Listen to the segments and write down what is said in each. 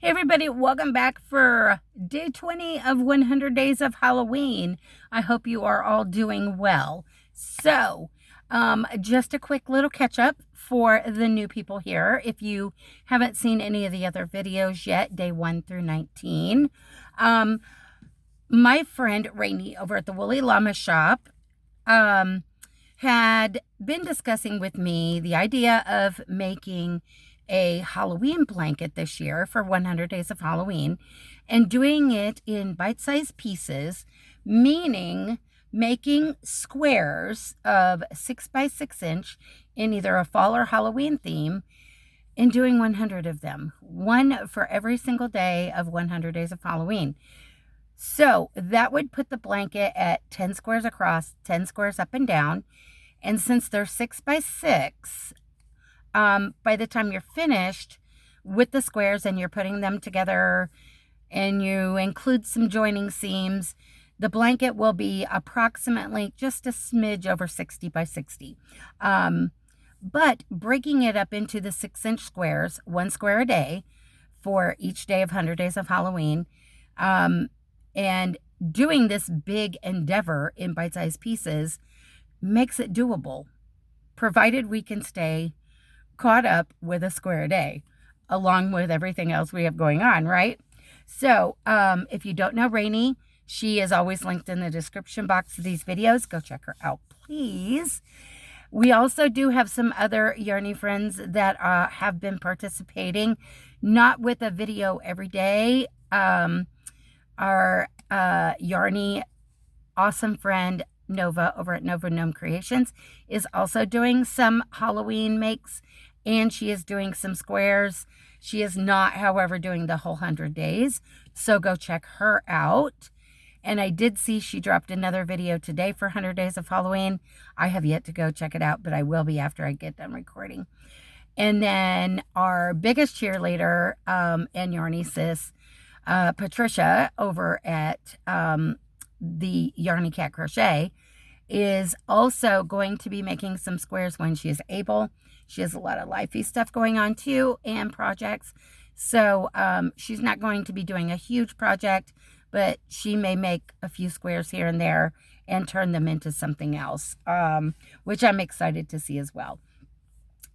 Hey everybody, welcome back for day 20 of 100 Days of Halloween. I hope you are all doing well. So, just a quick little catch up for the new people here. If you haven't seen any of the other videos yet, day 1 through 19, my friend Ranee over at the Woolly Llama Shop had been discussing with me the idea of making a Halloween blanket this year for 100 Days of Halloween and doing it in bite-sized pieces, meaning making squares of 6 by 6 inch in either a fall or Halloween theme and doing 100 of them, one for every single day of 100 Days of Halloween. So that would put the blanket at 10 squares across, 10 squares up and down. And since they're 6 by 6, by the time you're finished with the squares and you're putting them together and you include some joining seams, the blanket will be approximately just a smidge over 60 by 60. But breaking it up into the 6-inch squares, 1 square a day for each day of 100 Days of Halloween, and doing this big endeavor in bite-sized pieces makes it doable, provided we can stay caught up with a square a day, along with everything else we have going on, right? So, if you don't know Ranee, she is always linked in the description box of these videos. Go check her out, please. We also do have some other Yarny friends that have been participating, not with a video every day. Our Yarny awesome friend Nova over at Nova Gnome Creations is also doing some Halloween makes, and she is doing some squares. She is not, however, doing the whole 100 days, so go check her out. And I did see she dropped another video today for 100 Days of Halloween. I have yet to go check it out, but I will be after I get done recording. And then our biggest cheerleader and Yarny sis, Patricia over at the Yarny Cat Crochet, is also going to be making some squares when she is able. She has a lot of lifey stuff going on too and projects. So she's not going to be doing a huge project, but she may make a few squares here and there and turn them into something else, which I'm excited to see as well.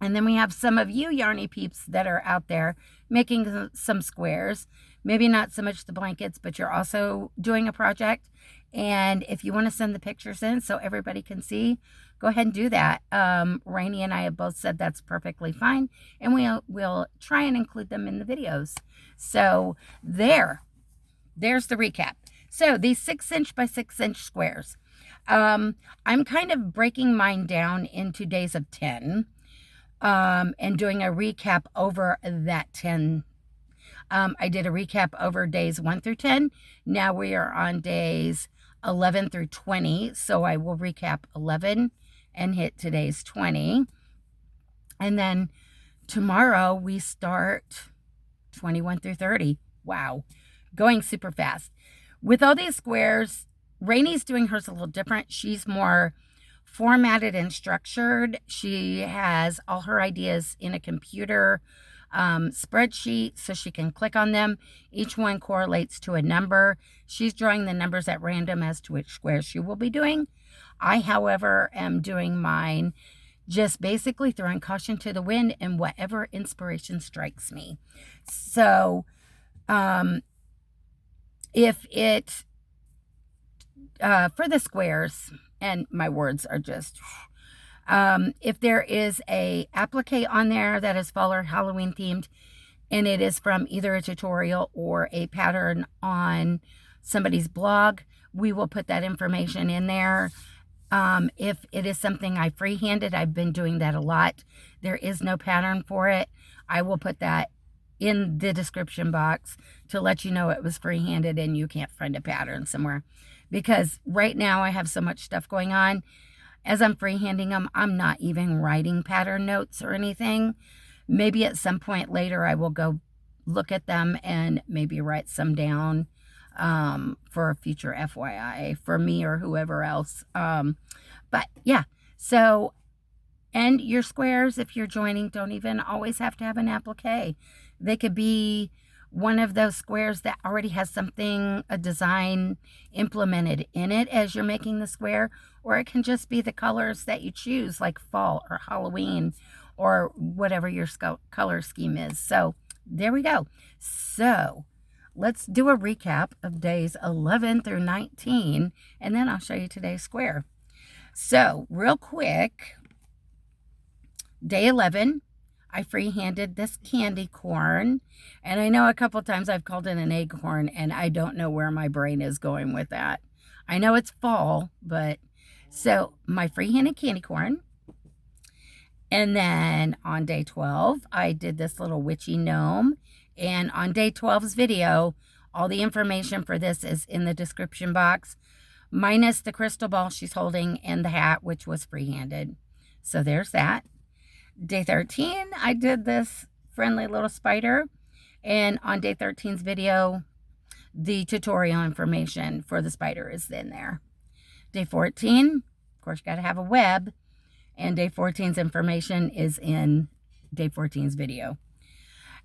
And then we have some of you Yarny peeps that are out there making some squares. Maybe not so much the blankets, but you're also doing a project. And if you want to send the pictures in so everybody can see, go ahead and do that. Ranee and I have both said that's perfectly fine. And we'll try and include them in the videos. So there's the recap. So these 6-inch by 6-inch squares. I'm kind of breaking mine down into days of 10. And doing a recap over that 10. I did a recap over days 1 through 10. Now we are on days 11 through 20. So I will recap 11 and hit today's 20. And then tomorrow we start 21 through 30. Wow. Going super fast. With all these squares, Rainey's doing hers a little different. She's more formatted and structured. She has all her ideas in a computer spreadsheet so she can click on them. Each one correlates to a number. She's drawing the numbers at random as to which squares she will be doing. I, however, am doing mine just basically throwing caution to the wind and whatever inspiration strikes me. So if it for the squares, and my words are just, if there is a applique on there that is fall or Halloween themed, and it is from either a tutorial or a pattern on somebody's blog, we will put that information in there. If it is something I freehanded, I've been doing that a lot. There is no pattern for it. I will put that in the description box to let you know it was freehanded and you can't find a pattern somewhere. Because right now I have so much stuff going on. As I'm freehanding them, I'm not even writing pattern notes or anything. Maybe at some point later I will go look at them and maybe write some down for a future FYI for me or whoever else. But yeah, so, and your squares, if you're joining, don't even always have to have an applique. They could be one of those squares that already has something, a design implemented in it as you're making the square, or it can just be the colors that you choose, like fall or Halloween or whatever your color scheme is. So there we go. So let's do a recap of days 11 through 19, and then I'll show you today's square. So real quick, day 11, I freehanded this candy corn, and I know a couple times I've called it an acorn, and I don't know where my brain is going with that. I know it's fall, but so my freehanded candy corn. And then on day 12, I did this little witchy gnome, and on day 12's video, all the information for this is in the description box, minus the crystal ball she's holding and the hat, which was freehanded. So there's that. Day 13, I did this friendly little spider. And on day 13's video, the tutorial information for the spider is in there. Day 14, of course, you got to have a web. And day 14's information is in day 14's video.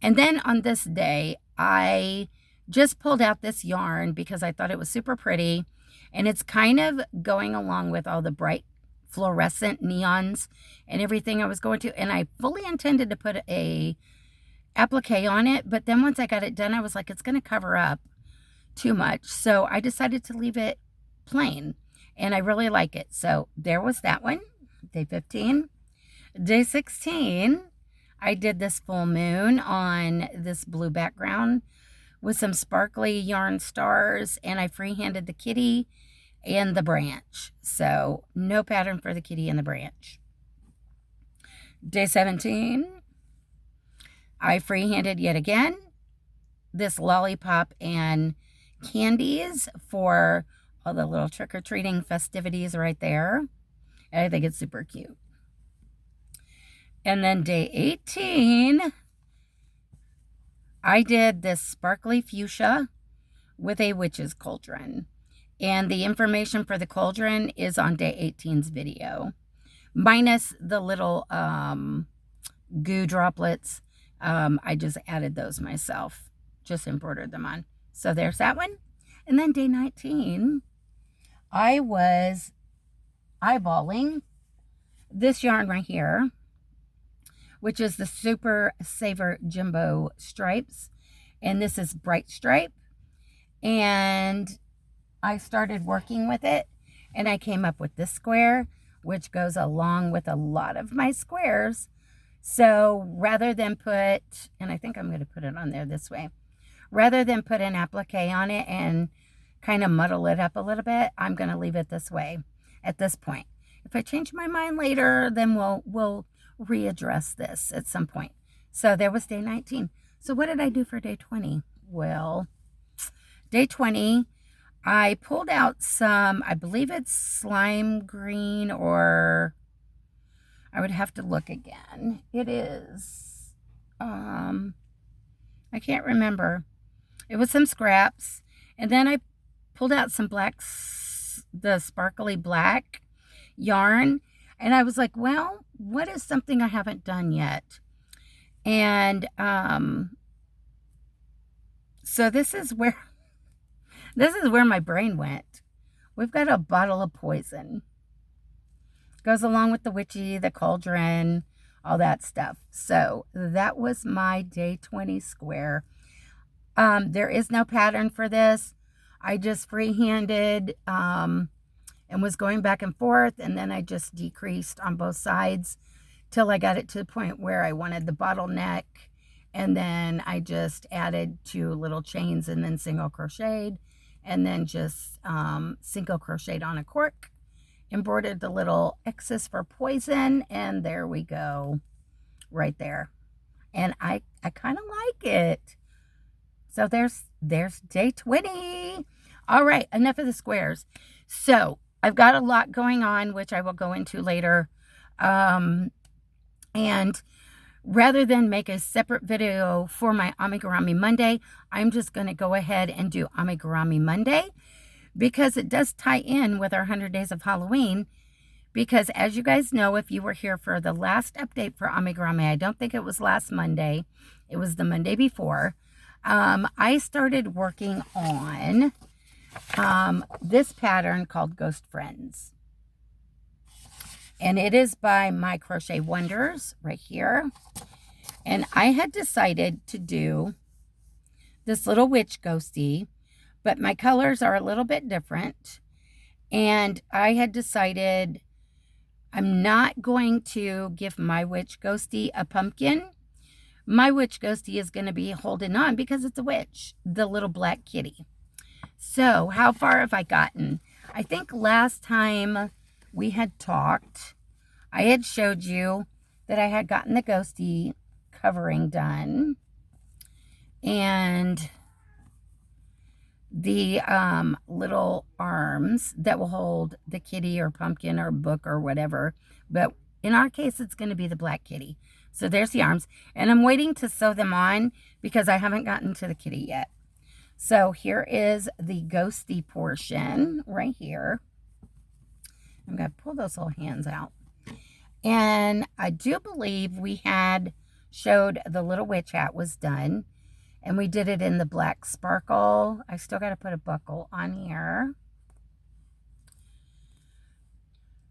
And then on this day, I just pulled out this yarn because I thought it was super pretty. And it's kind of going along with all the bright fluorescent neons and everything I was going to. And I fully intended to put a applique on it. But then once I got it done, I was like, it's going to cover up too much. So I decided to leave it plain. And I really like it. So there was that one. Day 15. Day 16, I did this full moon on this blue background with some sparkly yarn stars, and I freehanded the kitty and the branch. So no pattern for the kitty and the branch. Day 17, I freehanded yet again this lollipop and candies for all the little trick-or-treating festivities right there. And I think it's super cute. And then day 18, I did this sparkly fuchsia with a witch's cauldron. And the information for the cauldron is on day 18's video. Minus the little goo droplets. I just added those myself. Just embroidered them on. So there's that one. And then day 19, I was eyeballing this yarn right here, which is the Super Saver Jumbo Stripes. And this is Bright Stripe. And I started working with it, and I came up with this square, which goes along with a lot of my squares. So rather than put, and I think I'm going to put it on there this way, rather than put an applique on it and kind of muddle it up a little bit, I'm going to leave it this way at this point. If I change my mind later, then we'll readdress this at some point. So there was day 19. So what did I do for day 20? Well, day 20, I pulled out some, I believe it's slime green, or I would have to look again. It is, I can't remember. It was some scraps. And then I pulled out some the sparkly black yarn. And I was like, well, what is something I haven't done yet? And so this is where my brain went. We've got a bottle of poison. Goes along with the witchy, the cauldron, all that stuff. So that was my day 20 square. There is no pattern for this. I just freehanded and was going back and forth, and then I just decreased on both sides till I got it to the point where I wanted the bottleneck, and then I just added 2 little chains and then single crocheted, and then just single crocheted on a cork, embroidered the little X's for poison, and there we go, right there. And I kind of like it. So there's day 20. All right, enough of the squares. So I've got a lot going on, which I will go into later. And rather than make a separate video for my Amigurumi Monday, I'm just going to go ahead and do Amigurumi Monday, because it does tie in with our 100 Days of Halloween. Because as you guys know, if you were here for the last update for Amigurumi, I don't think it was last Monday. It was the Monday before. I started working on this pattern called Ghost Friends. And it is by my Crochet Wonders right here. And I had decided to do this little witch ghosty, but my colors are a little bit different. And I had decided I'm not going to give my witch ghosty a pumpkin. My witch ghosty is going to be holding on because it's a witch, the little black kitty. So how far have I gotten? I think last time we had talked, I had showed you that I had gotten the ghosty covering done. And the little arms that will hold the kitty or pumpkin or book or whatever. But in our case, it's going to be the black kitty. So there's the arms. And I'm waiting to sew them on because I haven't gotten to the kitty yet. So here is the ghosty portion right here. I'm going to pull those little hands out. And I do believe we had showed the little witch hat was done. And we did it in the black sparkle. I still got to put a buckle on here.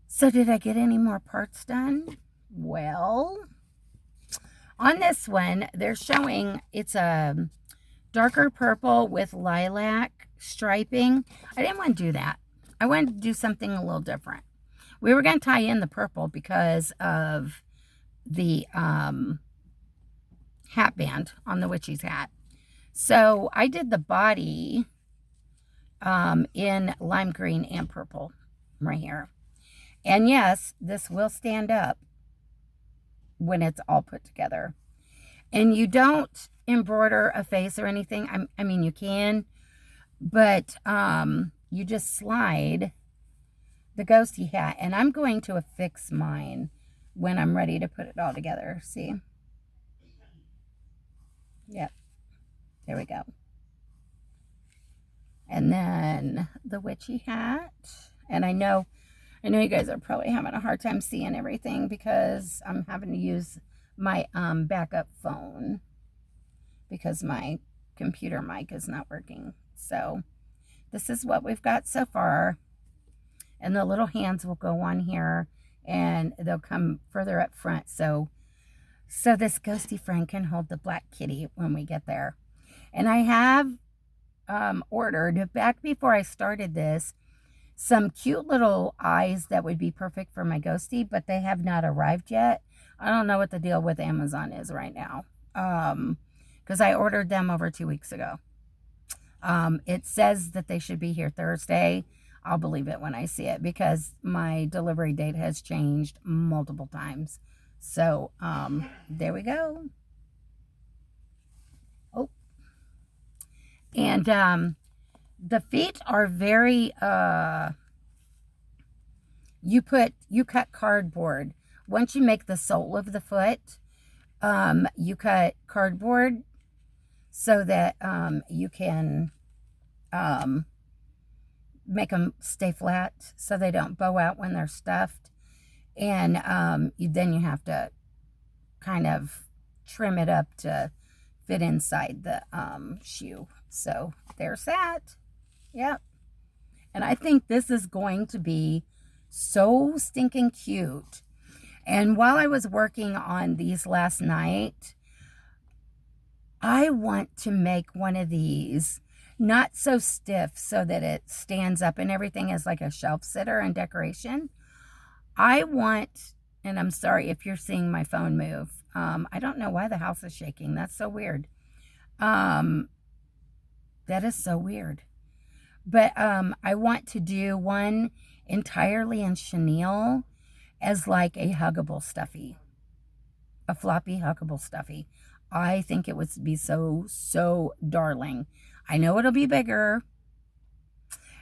So did I get any more parts done? Well, on this one, they're showing it's a darker purple with lilac striping. I didn't want to do that. I wanted to do something a little different. We were going to tie in the purple because of the hat band on the witch's hat. So I did the body in lime green and purple right here. And yes, this will stand up when it's all put together. And you don't embroider a face or anything. I mean, you can, but you just slide the ghosty hat. And I'm going to affix mine when I'm ready to put it all together. See? Yep. There we go. And then the witchy hat. And I know you guys are probably having a hard time seeing everything because I'm having to use my backup phone because my computer mic is not working. So this is what we've got so far. And the little hands will go on here and they'll come further up front. So this ghosty friend can hold the black kitty when we get there. And I have ordered, back before I started this, some cute little eyes that would be perfect for my ghosty, but they have not arrived yet. I don't know what the deal with Amazon is right now, because I ordered them over 2 weeks ago. It says that they should be here Thursday. I'll believe it when I see it because my delivery date has changed multiple times. So there we go. Oh. And the feet are very, you cut cardboard. Once you make the sole of the foot, you cut cardboard so that you can make them stay flat so they don't bow out when they're stuffed. And then you have to kind of trim it up to fit inside the shoe. So there's that. Yep. And I think this is going to be so stinking cute. And while I was working on these last night, I want to make one of these not so stiff so that it stands up and everything is like a shelf sitter and decoration. I want, and I'm sorry if you're seeing my phone move. I don't know why the house is shaking. That's so weird. That is so weird. But I want to do one entirely in chenille as like a huggable stuffy. A floppy huggable stuffy. I think it would be so darling. I know it'll be bigger.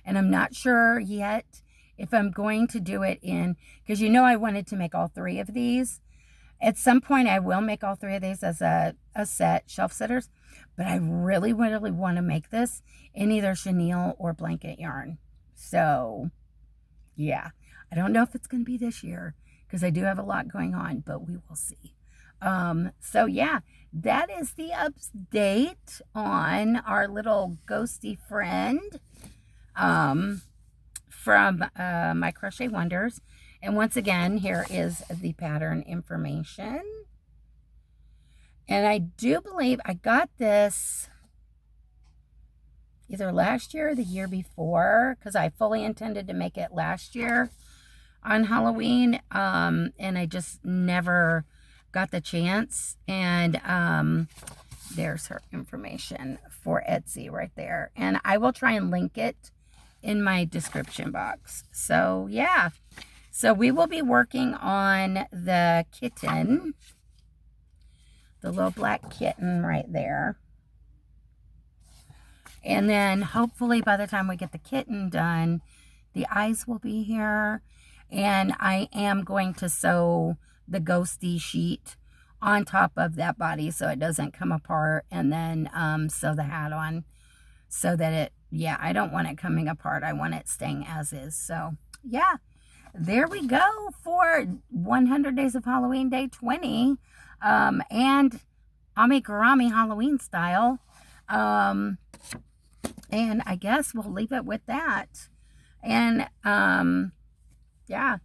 And I'm not sure yet if I'm going to do it in, because you know I wanted to make all three of these. At some point I will make all three of these as a set, shelf sitters. But I really want to make this in either chenille or blanket yarn. So, yeah. I don't know if it's going to be this year because I do have a lot going on, but we will see. So, yeah. that is the update on our little ghosty friend from my Crochet Wonders. And once again, here is the pattern information. And I do believe I got this either last year or the year before, because I fully intended to make it last year on Halloween, and I just never got the chance. And there's her information for Etsy right there, and I will try and link it in my description box. So yeah, so we will be working on the kitten, the little black kitten right there. And then hopefully by the time we get the kitten done, the eyes will be here. And I am going to sew the ghosty sheet on top of that body so it doesn't come apart, and then sew the hat on so that it, yeah, I don't want it coming apart. I want it staying as is. So yeah, there we go for 100 Days of Halloween, day 20, and Amigurumi Halloween style. And I guess we'll leave it with that. And yeah,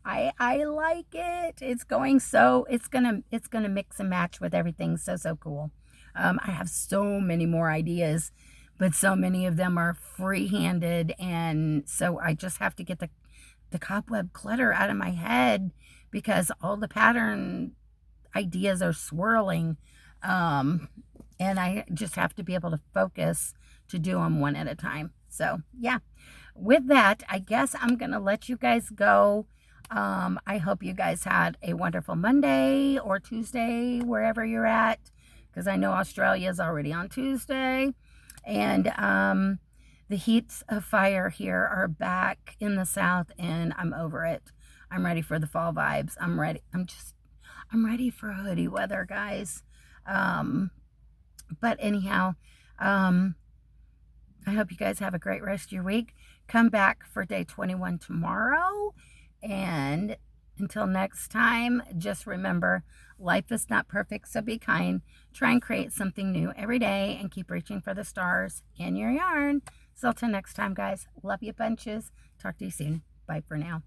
I like it. It's going so, it's gonna mix and match with everything. So cool. I have so many more ideas, but so many of them are free-handed, and so I just have to get the cobweb clutter out of my head because all the pattern ideas are swirling, and I just have to be able to focus to do them one at a time. So yeah, with that, I guess I'm gonna let you guys go. I hope you guys had a wonderful Monday or Tuesday, wherever you're at, because I know Australia is already on Tuesday. And the heats of fire here are back in the south, and I'm over it. I'm ready for the fall vibes. I'm ready. I'm ready for hoodie weather, guys. But anyhow, I hope you guys have a great rest of your week. Come back for day 21 tomorrow. And until next time, just remember, life is not perfect, so be kind. Try and create something new every day and keep reaching for the stars in your yarn. So till next time, guys, love you bunches. Talk to you soon. Bye for now.